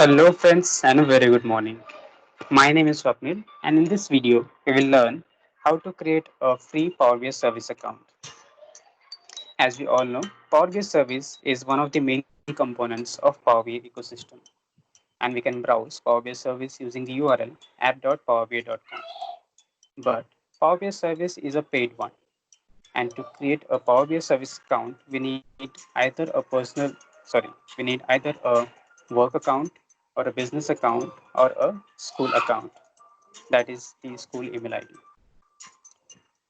Hello friends and a very good morning. My name is Swapnil and in this video we will learn how to create a free Power BI service account. As we all know, Power BI service is one of the main components of Power BI ecosystem and we can browse Power BI service using the URL app.powerbi.com. But Power BI service is a paid one and to create a Power BI service account we need either a work account or a business account or a school account, that is the school email ID.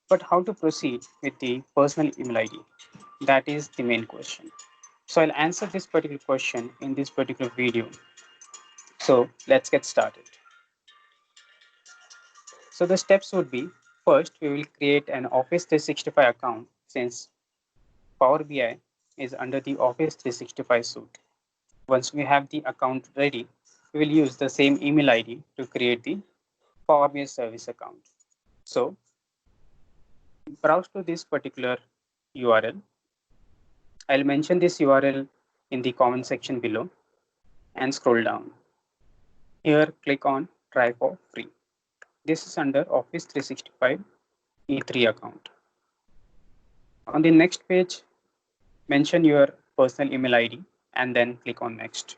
But how to proceed with the personal email ID? That is the main question. So I'll answer this particular question in this particular video. So let's get started. So the steps would be, first we will create an Office 365 account since Power BI is under the Office 365 suite. Once we have the account ready, we will use the same email ID to create the Power BI service account. So browse to this particular URL. I'll mention this URL in the comment section below and scroll down. Here, click on Try for free. This is under Office 365 E3 account. On the next page, mention your personal email ID and then click on Next.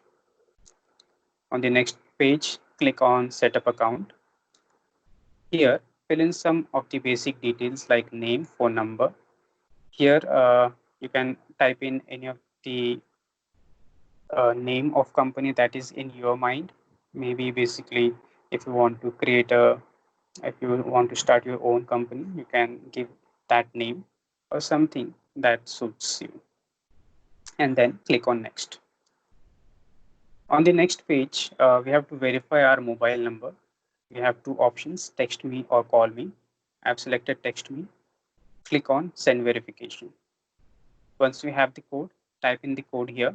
On the next page, click on Setup account. Here, fill in some of the basic details like name, phone number. Here, you can type in any of the name of company that is in your mind. Maybe basically, if you want to if you want to start your own company, you can give that name or something that suits you. And then click on next. On the next page, we have to verify our mobile number. We have two options, text me or call me. I've selected text me. Click on send verification. Once we have the code, type in the code here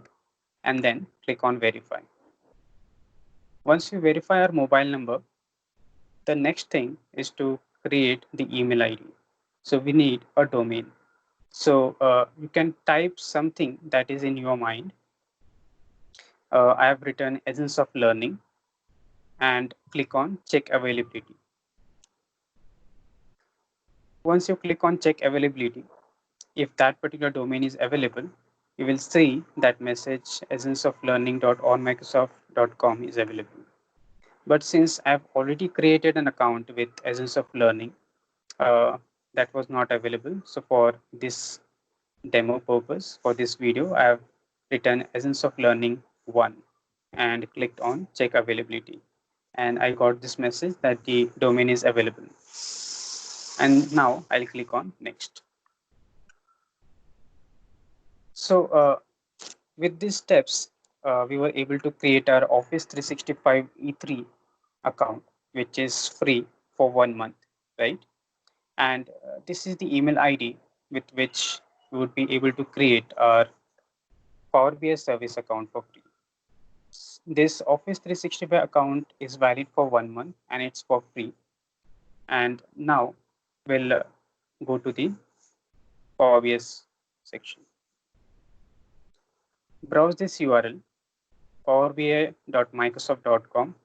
and then click on verify. Once we verify our mobile number, the next thing is to create the email ID. So we need a domain. So you can type something that is in your mind. I have written Essence of Learning and click on check availability. Once you click on check availability, if that particular domain is available, you will see that message essenceoflearning.onmicrosoft.com is available. But since I've already created an account with Essence of Learning, uh, that was not available. So for this demo purpose, for this video, I have written Essence of Learning 1 and clicked on check availability. And I got this message that the domain is available. And now I'll click on next. So with these steps, we were able to create our Office 365 E3 account, which is free for 1 month, right? And this is the email ID with which we would be able to create our Power BI service account for free. This Office 365 account is valid for 1 month and it's for free. And now we'll go to the Power BI section. Browse this URL powerbi.microsoft.com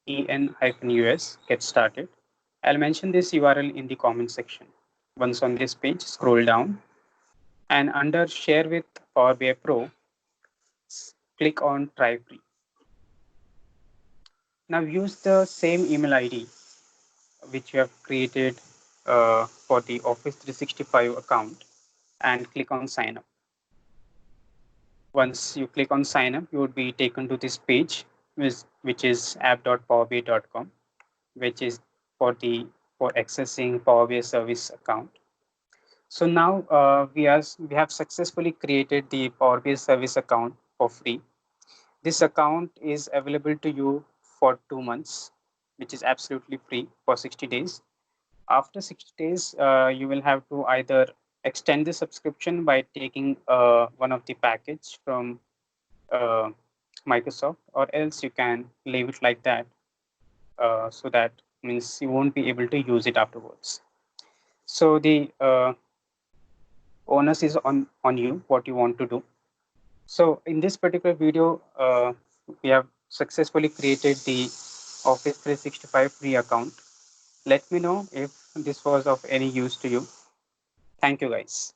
en-us, get started. I'll mention this URL in the comment section. Once on this page, scroll down and under share with Power BI Pro, click on try free. Now use the same email ID which you have created for the Office 365 account and click on sign up. Once you click on sign up, you would be taken to this page, which is app.powerbi.com, which is for the for accessing Power BI service account. So now we have successfully created the Power BI service account for free. This account is available to you for 2 months, which is absolutely free for 60 days. After 60 days, you will have to either extend the subscription by taking one of the package from uh, Microsoft, or else you can leave it like that. So that means you won't be able to use it afterwards. So the onus is on you what you want to do. So in this particular video, we have successfully created the Office 365 free account. Let me know if this was of any use to you. Thank you, guys.